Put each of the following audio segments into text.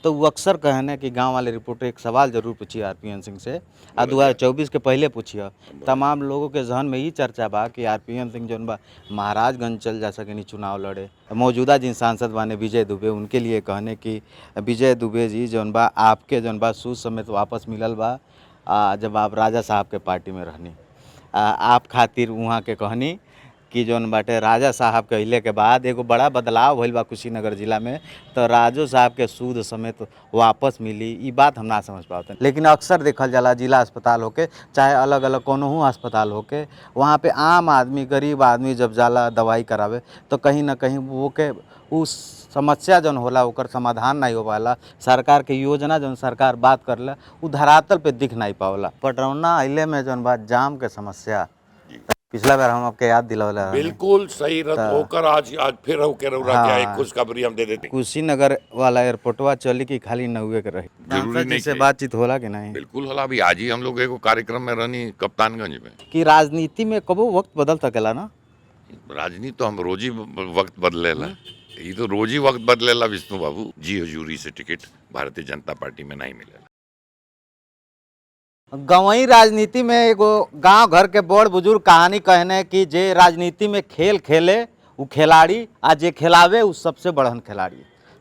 तो वो अक्सर कहने कि गांव वाले रिपोर्टर एक सवाल जरूर पूछिए आरपीएन सिंह से, आ 2024 के पहले पूछिए। तमाम लोगों के जहन में ये चर्चा बा कि आरपीएन सिंह जौन बा महाराजगंज चल जा सके चुनाव लड़े। मौजूदा जिन सांसद बाने विजय दुबे, उनके लिए कहने कि विजय दुबे जी जौन बा आपके जौन बा सूद समेत वापस मिलल बा जब आप राजा साहब के पार्टी में रहनी। आप खातिर वहाँ के कहनी कि जौन बाटे राजा साहब के अइले के बाद एगो बड़ा बदलाव भइल बा कुशीनगर जिला में, तो राजो साहब के सूद समेत वापस मिली। ई बात हम ना समझ पाते, लेकिन अक्सर देखल जाला जिला अस्पताल होके चाहे अलग अलग कोनो अस्पताल होके, वहाँ पे आम आदमी गरीब आदमी जब जाला दवाई करावे तो कहीं ना कहीं वो के उस समस्या जौन होला ओकर समाधान नहीं हो पाला। सरकार के योजना जौन सरकार बात करला उ धरातल पे दिख नहीं पावला। पटरौना अइले में जौन बात जाम के समस्या पिछला बार हम आपके याद दिलौला बिल्कुल सही रत होकर आज फिर होकर रहा क्या एक खुशखबरी हम दे देते। कुशीनगर वाला एयरपोर्टवा चली कि खाली नहुए के रही, जरूरी नहीं से बातचीत होला कि नहीं? बिल्कुल होला। अभी आज ही हम लोग एगो कार्यक्रम में रहनी कप्तानगंज में कि राजनीति में कबो वक्त बदल सकेला ना। राजनीति तो हम रोज ही वक्त बदलेला, ये तो रोज ही वक्त बदलेला विष्णु बाबू जी। हजूरी से टिकट भारतीय जनता पार्टी में नहीं मिलेला। गंवई राजनीति में एगो गांव घर के बड़ बुजुर्ग कहानी कहने कि जे राजनीति में खेल खेले वो खिलाड़ी, आ जे खिलावे वो सबसे बड़हन खिलाड़ी।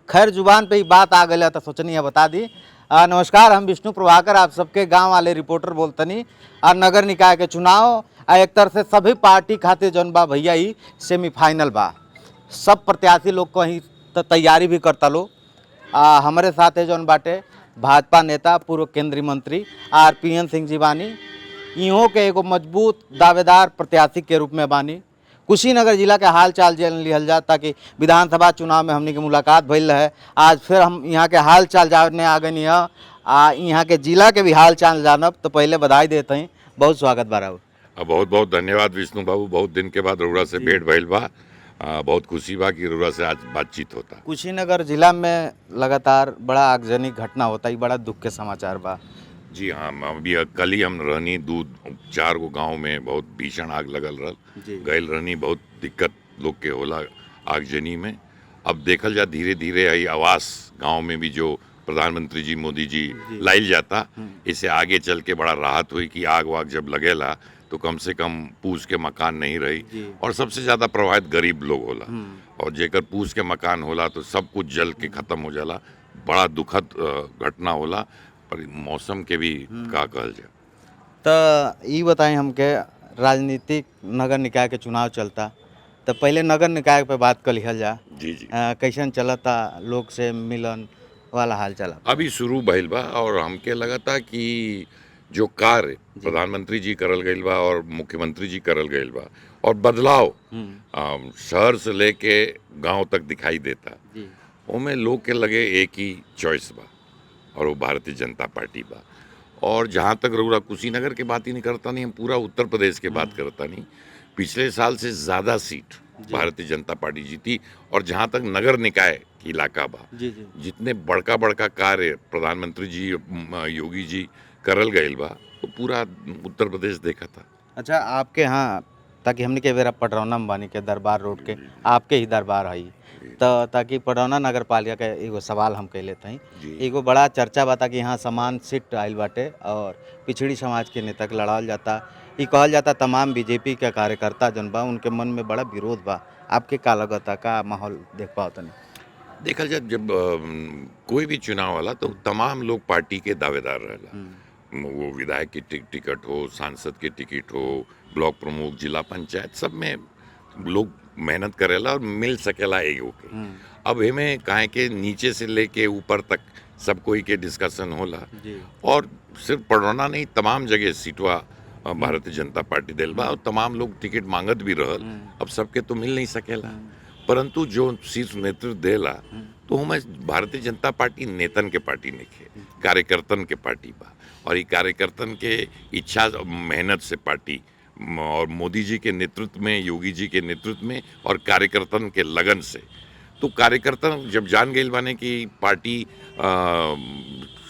खैर जुबान पे ही बात आ गई तो सोचनी है बता दी। नमस्कार, हम विष्णु प्रभाकर आप सबके गांव वाले रिपोर्टर बोलतनी। नगर निकाय के चुनाव एक तरह से सभी पार्टी खातिर जौन बा भैया ही सेमीफाइनल बा। सब प्रत्याशी लोग कहीं तो तैयारी भी करता लो। हमारे साथ है जौन बाटे भाजपा नेता पूर्व केंद्रीय मंत्री आरपीएन सिंह जी बानी। इहों के एगो मजबूत दावेदार प्रत्याशी के रूप में बानी। कुशीनगर जिला के हाल चाल जान लिहल जा, ताकि विधानसभा चुनाव में हमने की मुलाकात भइल है। आज फिर हम यहाँ के हाल चाल जानने आ गए हैं, यहाँ के जिला के भी हाल चाल जानब। तो पहले बधाई देते हैं, बहुत स्वागत बा राउर। बहुत बहुत धन्यवाद विष्णु बाबू, बहुत दिन के बाद रउरा से भेंट भइल बा। बहुत खुशी बा कि रउरा से आज बातचीत होता। कुशीनगर जिला में लगातार बड़ा आगजनी घटना होता है, बड़ा दुख के समाचार बा। जी हाँ, अभी कल ही हम रहनी 4 गो गाँव में बहुत भीषण आग लगल गैल रहनी। बहुत दिक्कत लोग के होला आगजनी में। अब देखल जा धीरे धीरे आई आवास गांव में भी जो प्रधानमंत्री जी मोदी जी लाइल जाता, इससे आगे चल के बड़ा राहत हुई कि आग वाग जब लगेला तो कम से कम पूछ के मकान नहीं रही। और सबसे ज़्यादा प्रभावित गरीब लोग होला, और जेकर पूछ के मकान होला तो सब कुछ जल के ख़त्म हो जाला। बड़ा दुखद घटना होला, पर मौसम के भी का कहल जाए। तो ये बताएं हमके, राजनीतिक नगर निकाय के चुनाव चलता, तो पहले नगर निकाय पे बात कर लिहल जा। जी जी, कैसन चलता, लोग से मिलन वाला हाल चला? अभी शुरू भइल बा और हमके लगता कि जो कार्य प्रधानमंत्री जी करल गइल बा और मुख्यमंत्री जी करल गइल बा और बदलाव शहर से लेके गांव तक दिखाई देता, ओमे लोग के लगे एक ही चॉइस बा और वो भारतीय जनता पार्टी बा। और जहाँ तक रउरा कुशीनगर के बात ही नहीं करता नहीं, हम पूरा उत्तर प्रदेश के बात करता नहीं। पिछले साल से ज़्यादा सीट भारतीय जनता पार्टी जीती। और जहाँ तक नगर निकाय की इलाका बा, जितने बड़का बड़का कार्य प्रधानमंत्री जी योगी जी करल गइल बा, तो पूरा उत्तर प्रदेश देखा था। अच्छा, आपके यहाँ ताकि हमने के बेरा पटरौना में बानी के दरबार रोड के आपके ही दरबार है, तो ताकि पटरौना नगर पालिका के एगो सवाल हम कह लेते हैं। एगो बड़ा चर्चा बता कि यहाँ समान सीट आयल बाटे और पिछड़ी समाज के नेता के लड़ावल जाता। ये कहल जाता तमाम बीजेपी के कार्यकर्ता जन बा उनके मन में बड़ा विरोध बा। आपके का लगता, का माहौल देख पाओ तनी? देखल जाए, जब कोई भी चुनाव वाला तो तमाम लोग पार्टी के दावेदार रहेला। वो विधायक की टिकट हो, सांसद के टिकट हो, ब्लॉक प्रमुख, जिला पंचायत, सब में लोग मेहनत करेला और मिल सकेला एगो के। अब हमें काहे के नीचे से लेके ऊपर तक सब कोई के डिस्कशन होला। और सिर्फ पटरौना नहीं, तमाम जगह सीटवा भारतीय जनता पार्टी दिल बा और तमाम लोग टिकट मांगत भी रहल। अब सबके तो मिल नहीं सकेला, परंतु जो शीर्ष नेतृत्व देला तो हमें भारतीय जनता पार्टी नेतन के पार्टी नहीं, कार्यकर्तन के पार्टी बा। और ये कार्यकर्तन के इच्छा मेहनत से पार्टी और मोदी जी के नेतृत्व में, योगी जी के नेतृत्व में और कार्यकर्तन के लगन से, तो कार्यकर्तन जब जान गए बाने कि पार्टी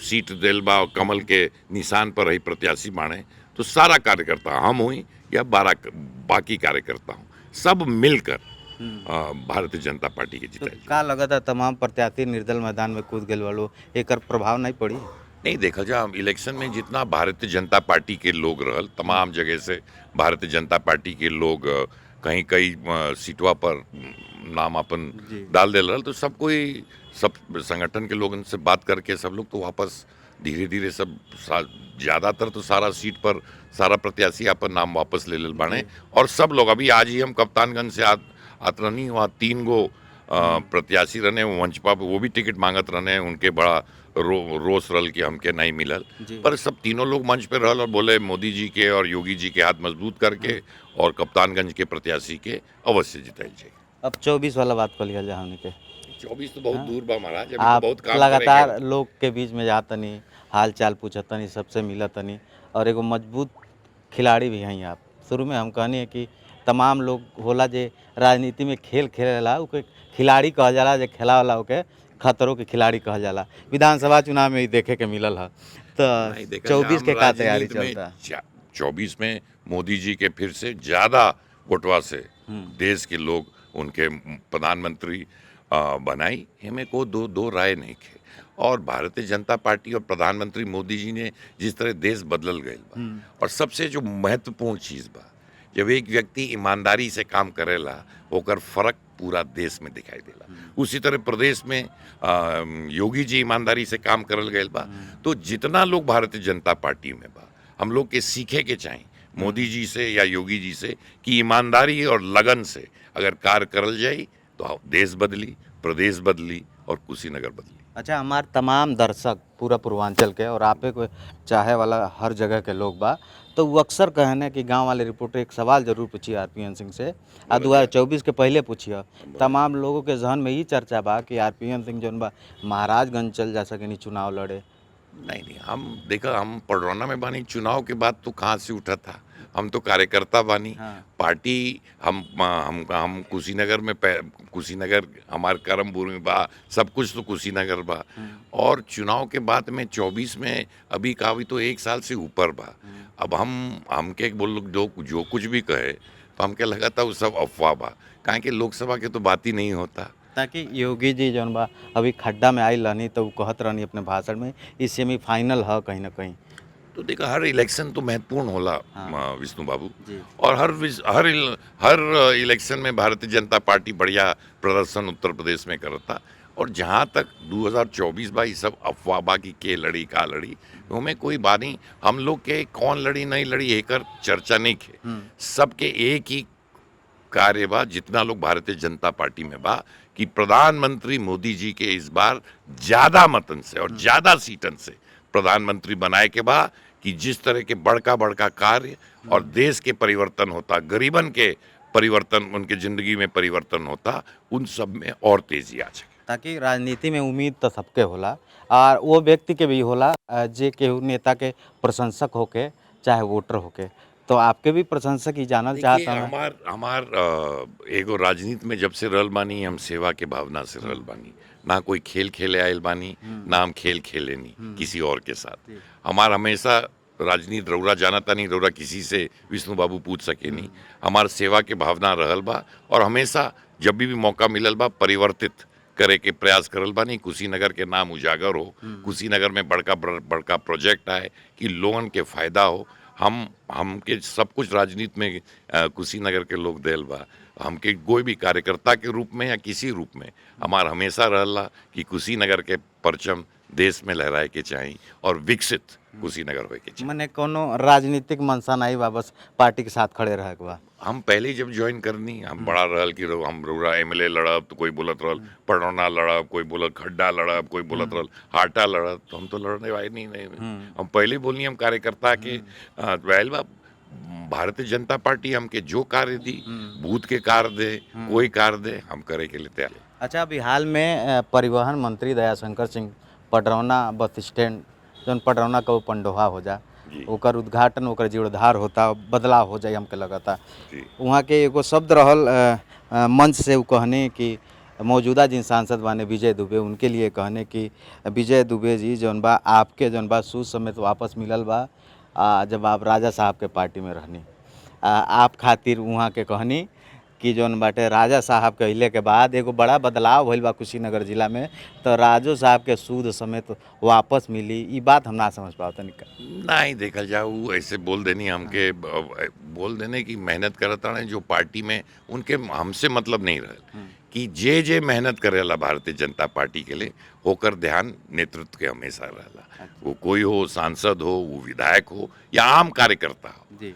सीट दिल बा और कमल के निशान पर ही प्रत्याशी बाणे, तो सारा कार्यकर्ता हम हुई या बाकी कार्यकर्ता हूँ, सब मिलकर भारतीय जनता पार्टी के तो जिताई का लगता तमाम प्रत्याशी निर्दल मैदान में कूद गए वालों एकर प्रभाव नहीं पड़ी। नहीं देखा जा इलेक्शन में जितना भारतीय जनता पार्टी के लोग रहल तमाम जगह से भारतीय जनता पार्टी के लोग कहीं कहीं सीटवा पर नाम अपन जी। डाल दे रहल तो सब कोई सब संगठन के लोगन से बात करके सब लोग तो वापस धीरे धीरे सब ज्यादातर तो सारा सीट पर सारा प्रत्याशी अपन नाम वापस ले लेल बाने और सब लोग अभी आज ही हम कप्तानगंज से आत रहनी वहाँ 3 गो प्रत्याशी रहने मंचपा पे वो भी टिकट मांगत रहने उनके बड़ा रोष रहल कि हमके नहीं मिलल जी। पर सब तीनों लोग मंच पे रहल और बोले मोदी जी के और योगी जी के हाथ मजबूत करके और कप्तानगंज के प्रत्याशी के अवश्य जिताई जाए। अब 24 वाला बात कर लिया जाए हमने के 24 तो बहुत दूर बा महाराज अभी आप तो बहुत काम लगातार करेंगे। लोग के बीच में जातनी हाल चाल पूछतनी सबसे मिलतनी और एगो मजबूत खिलाड़ी भी हैं आप। शुरू में हम कहनी है कि तमाम लोग होला जे राजनीति में खेल खेलेला ओके खिलाड़ी कहल जाला, जे खेला वाला ओके खतरों के खिलाड़ी कहल जाला। विधानसभा चुनाव में ही देखे के मिलल है नहीं तो देखा 24 के जाए, का तैयारी राजनीति में चलता। 24 में मोदी जी के फिर से ज्यादा वोटवा से देश के लोग उनके प्रधानमंत्री बनाई हमें को दो राय नहीं थे और भारतीय जनता पार्टी और प्रधानमंत्री मोदी जी ने जिस तरह देश बदल गए बा और सबसे जो महत्वपूर्ण चीज बा जब एक व्यक्ति ईमानदारी से काम करेला ओकर फर्क पूरा देश में दिखाई देला। उसी तरह प्रदेश में योगी जी ईमानदारी से काम करल गए बा तो जितना लोग भारतीय जनता पार्टी में बा हम लोग के सीखे के चाहें मोदी जी से या योगी जी से कि ईमानदारी और लगन से अगर कार्य करल जाए तो देश बदली, प्रदेश बदली और कुशीनगर बदली। अच्छा हमारे तमाम दर्शक पूरा पूर्वांचल के और आपे को चाहे वाला हर जगह के लोग बा तो वो अक्सर कहने कि गांव वाले रिपोर्टर एक सवाल जरूर पूछिए आरपीएन सिंह से आ 2024 के पहले पूछिए। तमाम लोगों के जहन में ये चर्चा बा कि आरपीएन सिंह जौन बा महाराजगंज चल जा सके चुनाव लड़े। नहीं हम देखा हम पडरौना में बानी चुनाव के बाद तो कहाँ से उठा था हम तो कार्यकर्ता बानी। हाँ। पार्टी हम कुशीनगर में कुशीनगर हमारे कर्म भूमि बा सब कुछ तो कुशीनगर बा और चुनाव के बाद में 24 में अभी का भी तो 1 साल से ऊपर बा। अब हमके बोल जो कुछ भी कहे तो हमके लगा था वो सब अफवाह बा काहे कि लोकसभा के तो बात ही नहीं होता। ताकि योगी जी जौन बा अभी खड्डा में आई रहनी तो वो कहत रहनी अपने भाषण में इस सेमीफाइनल है कहीं ना कहीं। तो देखा हर इलेक्शन तो महत्वपूर्ण होला हाँ। विष्णु बाबू जी। और हर इलेक्शन में भारतीय जनता पार्टी बढ़िया प्रदर्शन उत्तर प्रदेश में करता और जहाँ तक 2024 बा सब अफवाह बा की के लड़ी का लड़ी हमें कोई बात नहीं हम लोग के कौन लड़ी नहीं लड़ी एकर चर्चा नहीं खे सबके एक ही कार्य बा जितना लोग भारतीय जनता पार्टी में बा कि प्रधानमंत्री मोदी जी के इस बार ज्यादा मतन से और ज्यादा सीटन से प्रधानमंत्री बनाए के बा कि जिस तरह के बड़का कार्य और देश के परिवर्तन होता गरीबन के परिवर्तन उनके जिंदगी में परिवर्तन होता उन सब में और तेजी आ सके। ताकि राजनीति में उम्मीद तो सबके होला और वो व्यक्ति के भी होला जे केहू नेता के प्रशंसक होके चाहे वोटर होके तो आपके भी प्रशंसक ही जानल चाहता हूँ। हमार एगो राजनीति में जब से रहल बानी हम सेवा के भावना से रहल बानी ना कोई खेल खेले आयल बानी ना हम खेल खेले नहीं किसी और के साथ। हमार हमेशा राजनीति रौरा जानता नहीं रौरा किसी से विष्णु बाबू पूछ सके नहीं हमार सेवा के भावना रहल बा और हमेशा जब भी मौका मिलल बा परिवर्तित करे के प्रयास करल बानी कुशीनगर के नाम उजागर हो कुशीनगर में बड़का प्रोजेक्ट आए कि लोगन के फायदा हो। हमके सब कुछ राजनीति में कुशीनगर के लोग देल बा हमके कोई भी कार्यकर्ता के रूप में या किसी रूप में हमार हमेशा रहला कि कुशीनगर के परचम देश में लहराए के चाहिए और विकसित कुशीनगर होए के चाहिए। मने कोनो राजनीतिक मंशा नहीं बा बस पार्टी के साथ खड़े रहे के बा। हम पहले जब ज्वाइन करनी हम बड़ा रहल कि हम रौरा एमएलए लड़ब तो कोई बोलत रहल पडरौना लड़ब कोई बोलत खड्डा लड़ब कोई बोलत रहल हाटा लड़ब तो हम तो लड़ने वाले नहीं हम पहले बोलनी हम कार्यकर्ता के वैल बा भारतीय जनता पार्टी हमके जो कार्य दी बूथ के कार्य दे कोई कार्य दे हम करे के लिए तैयार। अच्छा अभी हाल में परिवहन मंत्री दयाशंकर सिंह पडरौना बस स्टैंड जौन पडरौना का वो पंडोहा हो जा ओकर उद्घाटन ओकर जीर्णोद्धार होता बदलाव हो जाए हमके लगता वहाँ के एगो शब्द रहल मंच से वो कहने कि मौजूदा जिन सांसद बाने विजय दुबे उनके लिए कहने कि विजय दुबे जी जौन बा आपके जौन बा सूद समेत वापस मिलल बा जब आप राजा साहब के पार्टी में रहनी आप खातिर वहाँ के कहनी कि जौन बाटे राजा साहब के अइले के बाद एगो बड़ा बदलाव भइल बा कुशीनगर जिला में, तो राजो साहब के सूद समेत वापस मिली, ई बात हम ना समझ पाओ तनिका। नहीं देखल जाओ वो ऐसे बोल देनी हमके बोल देने की मेहनत करता है जो पार्टी में उनके हमसे मतलब नहीं रहे कि जे मेहनत करेला भारतीय जनता पार्टी के लिए होकर ध्यान नेतृत्व के हमेशा रहेला, वो कोई हो, सांसद हो, वो विधायक हो या आम कार्यकर्ता हो। जी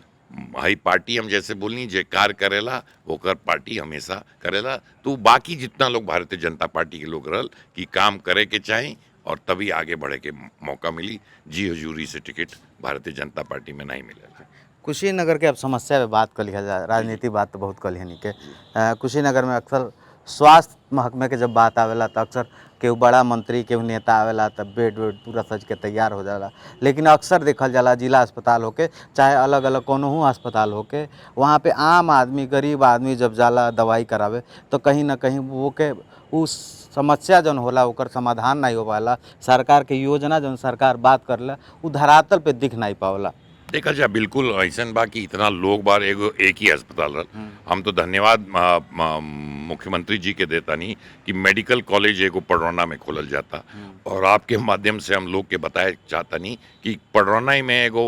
भाई पार्टी हम जैसे बोलनी जे कार्य करेला होकर पार्टी हमेशा करेला, तो बाकी जितना लोग भारतीय जनता पार्टी के लोग रहल कि काम करे के चाही और तभी आगे बढ़े के मौका मिली। जी हजूरी से टिकट भारतीय जनता पार्टी में नहीं मिलेगा। कुशीनगर के अब समस्या पे बात कर लिया जाए, राजनीति बात तो बहुत कर लिया के कुशीनगर में अक्सर स्वास्थ्य महकमे के जब बात आवेला तो अक्सर केहू बड़ा मंत्री केहू नेता आवेला तब बेड वेड पूरा सज के तैयार हो जाला, लेकिन अक्सर देखल जाला जिला अस्पताल होके चाहे अलग अलग कोनहू अस्पताल होके वहाँ पे आम आदमी गरीब आदमी जब जाला दवाई करावे तो कहीं ना कहीं वो के उस समस्या जौन होला ओकर समाधान नहीं हो पाला, सरकार के योजना जौन सरकार बात करला उ धरातल पे दिख नहीं पावला। देखा जाए बिल्कुल ऐसा बा कि इतना लोग बार एगो एक ही अस्पताल रहा। हम तो धन्यवाद मुख्यमंत्री जी के देता नहीं कि मेडिकल कॉलेज एगो पडरौना में खोलल जाता, और आपके माध्यम से हम लोग के बताए चाहता नहीं कि पडरौना ही में एगो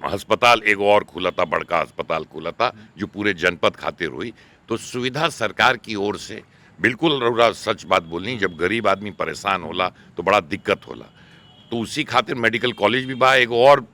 अस्पताल एगो और खुला था, बड़का अस्पताल खुला था जो पूरे जनपद खातिर हुई। तो सुविधा सरकार की ओर से बिल्कुल रउरा सच बात बोलनी, जब गरीब आदमी परेशान होला तो बड़ा दिक्कत होला, तो उसी खातिर मेडिकल कॉलेज भी बा, एगो और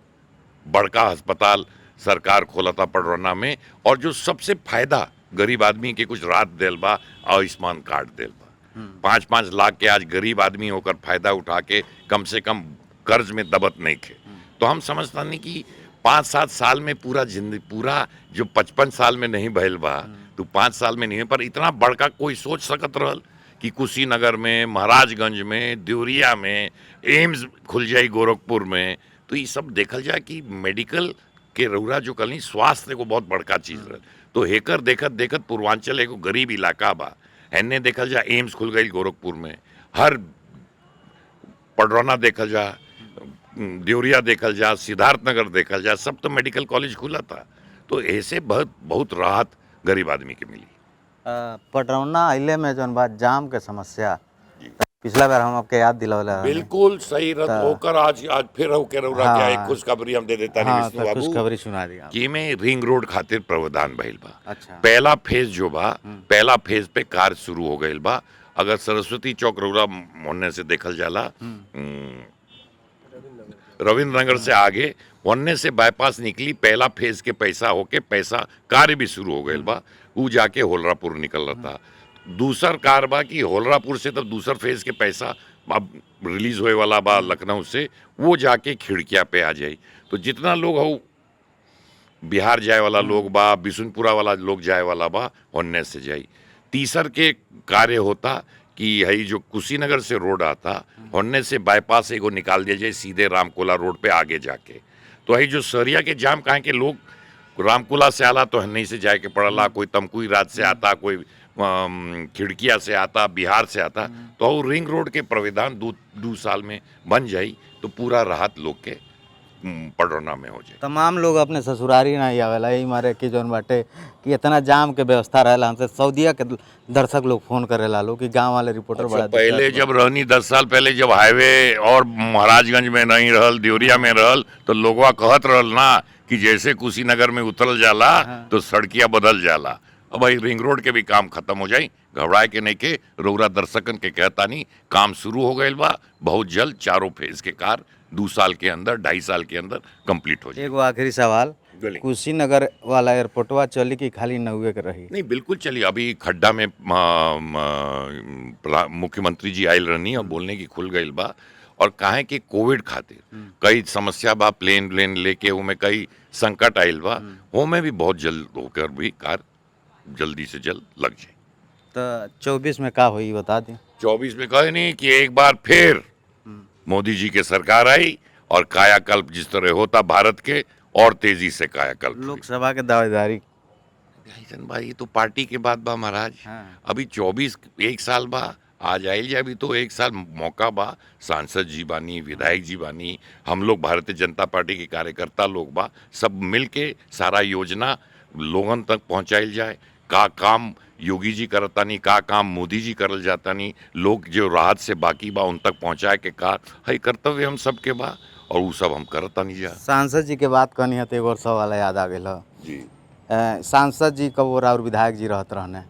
बड़का अस्पताल सरकार खोला था पडरौना में। और जो सबसे फायदा गरीब आदमी के कुछ राहत देल बा, आयुष्मान कार्ड देल बा। 5-5 लाख के आज गरीब आदमी होकर फायदा उठा के कम से कम कर्ज में दबत नहीं थे। तो हम समझता नहीं कि 5-7 साल में पूरा जिंदगी पूरा जो 55 साल में नहीं भइल बा तो 5 साल में नहीं, पर इतना बड़का कोई सोच सकत रहल कि कुशीनगर में, महाराजगंज में, देवरिया में एम्स खुल जाई, गोरखपुर में। तो ये सब देखल जाए कि मेडिकल के रउरा जो कल स्वास्थ्य को बहुत बड़का चीज रहे। तो हेकर देखत देखत पूर्वांचल एगो गरीब इलाका बा, एने देखल जाए एम्स खुल गई गोरखपुर में, हर पडरौना देखल जा, देवरिया देखल जा, सिद्धार्थनगर देखल जा, सब तो मेडिकल कॉलेज खुला था। तो ऐसे बहुत राहत गरीब आदमी के मिली। पडरौना अइले में जौन बात जाम के समस्या पिछला बार हम आपके याद दिलौला बिल्कुल सही रत होकर आज फिर होकर रउरा के एक खुशखबरी हम दे देता नहीं विष्णु बाबू, खुशखबरी सुना दिया कि में रिंग रोड खातिर प्रावधान भइल बा। अच्छा पहला फेज जो बा, पहला फेज पे कार्य शुरू हो गइल बा। अगर सरस्वती चौक रउरा मोहन्ने से देखल जाला, रविंद्र नगर से आगे वन्ने से बाईपास निकली, पहला फेज के पैसा होके पैसा कार्य भी शुरू हो गइल बा, ऊ जाके होलरापुर निकल रहा था। दूसर कार बा कि होलरापुर से तब दूसर फेज के पैसा अब रिलीज होए वाला बा लखनऊ से, वो जाके खिड़किया पे आ जाई। तो जितना लोग हो बिहार जाए वाला लोग बा, बिशुनपुरा वाला लोग जाए वाला बा, होन्ने से जाई। तीसर के कार्य होता कि यही जो कुशीनगर से रोड आता होन्ने से बाईपास एगो निकाल दिया जाए सीधे रामकोला रोड पे आगे जाके। तो यही जो सहरिया के जाम कहाँ के लोग रामकोला से आला तो हन्नी से जाए के पड़ला, कोई तमकुई रात से आता, कोई खिड़किया से आता, बिहार से आता। तो रिंग रोड के प्रावधान 2 साल में बन जाई तो पूरा राहत लोग के पडरौना में हो जाए। तमाम लोग अपने ससुरारी नहीं आवेला, यही मारे कि जौन बाटे कि इतना जाम के व्यवस्था रहेला। हमसे सऊदीया के दर्शक लोग फोन करेला लोग कि गांव वाले रिपोर्टर अच्छा, बड़ा पहले जब रहनी 10 साल पहले जब हाईवे और महाराजगंज में नहीं रहल, देवरिया में रहल, तो लोगवा कहत रहल ना कि जैसे कुशीनगर में उतरल जाला तो सड़किया बदल जाला। अब भाई रिंग रोड के भी काम खत्म हो जाई, घबराए के नहीं के रउरा दर्शकन के कहता नहीं, काम शुरू हो गए बा। बहुत जल्द चारों फेज के कार 2 साल के अंदर, 2.5 साल के अंदर कंप्लीट हो जाए। एगो आखिरी सवाल, बोलिए। कुशीनगर वाला एयरपोर्टवा चली कि खाली नौवे के रही? नहीं बिल्कुल चलिए, अभी खड्डा में मुख्यमंत्री जी आयल रहनी और बोलने की खुल गई बा। और काहे कि कोविड खातिर कई समस्या बा, प्लेन लेके उमें कई संकट आयल बा, में भी बहुत जल्द होकर भी कार जल्दी से जल्द लग जाए। तो 24 में का हुई बता दें। 24 में कहे नहीं कि एक बार फिर मोदी जी के सरकार आई और कायाकल्प जिस तरह होता भारत के और तेजी से कायाकल्प। लोकसभा के दावेदारी भाई ये तो पार्टी के बाद बा महाराज। अभी 24 1 साल बा, आज आइल जाए, अभी तो 1 साल मौका बा। सांसद जी बानी, विधायक जी बानी, हम लोग भारतीय जनता पार्टी के कार्यकर्ता लोग बा, सब मिल के सारा योजना लोगन तक पहुँचाइल जाए। का काम योगी जी करतानी, का काम मोदी जी करल जातानी, लोग जो राहत से बाकी बा उन तक पहुंचाए के का है कर्तव्य हम सबके बा, और वो सब हम करतानी जा। सांसद जी के बात कहनी है तो एगो और सवाल याद आ गया। जी सांसद जी कब और विधायक जी रहत रहने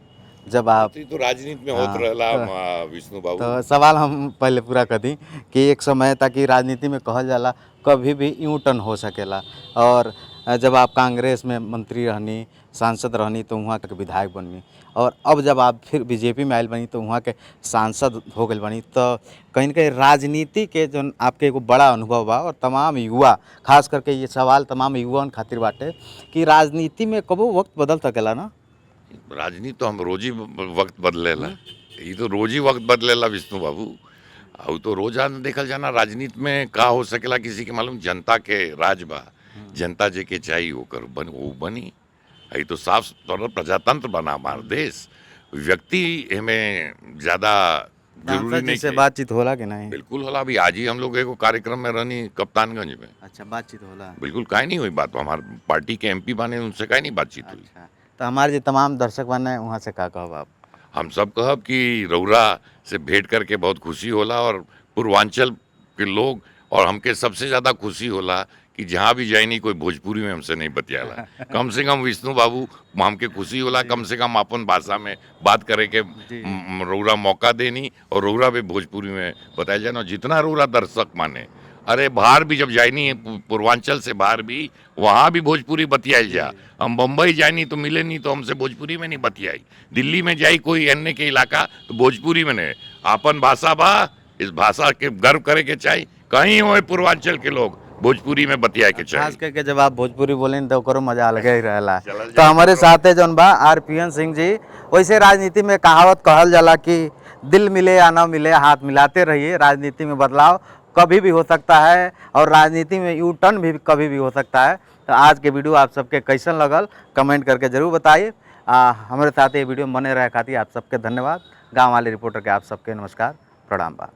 जब आप तो राजनीति में होत रहला विष्णु बाबू। तो सवाल हम पहले पूरा कर दी कि एक समय तक कि राजनीति में कहल जाला कभी भी यू टर्न हो सकेला, और जब आप कांग्रेस में मंत्री रहनी, सांसद रहनी, तो वहाँ के विधायक बनी, और अब जब आप फिर बीजेपी में आयल बनी तो वहाँ के सांसद हो गए बनी, तो कहीं न कहीं राजनीति के जो आपके एगो बड़ा अनुभव बा, और तमाम युवा, खास करके ये सवाल तमाम युवान खातिर बाटे कि राजनीति में कबो वक्त बदल सकेला ना। राजनीति तो हम रोज ही वक्त बदलेला, ये तो रोज ही वक्त बदलेला विष्णु बाबू। अब तो रोजाना देखल जाना राजनीति में का हो सकेला किसी के मालूम, जनता के राज बा, जनता जे के चाहिए वो बनी। ये तो साफ तौर पर प्रजातंत्र बना हमार देश, व्यक्ति हमें ज्यादा जरूरी सांसद जी नहीं से कि- बातचीत होला कि नहीं? बिल्कुल होला। अभी आज ही हम लोग एगो कार्यक्रम में रहनी कप्तानगंज में, अच्छा, बातचीत होला। बिल्कुल काहे नहीं हुई बात, हमारे पार्टी के एमपी बने उनसे काहे नहीं बातचीत हुई। अच्छा, तो हमारे जो तमाम दर्शक बने वहाँ से का कहब आप? हम सब कहब कि रउरा से भेंट करके बहुत खुशी होला, और पूर्वांचल के लोग और हमके सबसे ज्यादा खुशी होला कि जहाँ भी जाए नहीं कोई भोजपुरी में हमसे नहीं बतियाला। कम से कम विष्णु बाबू हमके खुशी होला कम से कम अपन भाषा में बात करे के रउरा मौका देनी, और रउरा भी भोजपुरी में बताया जाए ना, जितना रउरा दर्शक माने। अरे बाहर भी जब जाए नहीं पूर्वांचल से बाहर भी, वहाँ भी भोजपुरी बतियाई जा। हम बम्बई जाए नहीं तो मिले नहीं तो हमसे भोजपुरी में नहीं बतियाई, दिल्ली में जाई कोई अन्य के इलाका तो भोजपुरी में नहीं। आपन भाषा बा, इस भाषा के गर्व करे के चाहिए, कहीं हो पूर्वांचल के लोग भोजपुरी में बतिया के खास चाहिए। करके जब आप भोजपुरी बोलें तो ओकरो मजा अलगे ही रहेला। चलल तो जाए हमारे साथे जौन बा आरपीएन सिंह जी, वैसे राजनीति में कहावत कहल जाला कि दिल मिले या ना मिले हाथ मिलाते रहिए। राजनीति में बदलाव कभी भी हो सकता है, और राजनीति में यू टर्न भी कभी भी हो सकता है। तो आज के वीडियो आप सबके कैसन लगल कमेंट करके जरूर बताइए। हमारे साथ ये वीडियो बने रहे खातिर आप सबके धन्यवाद। गाँव वाले रिपोर्टर के आप सबके नमस्कार, प्रणाम बा।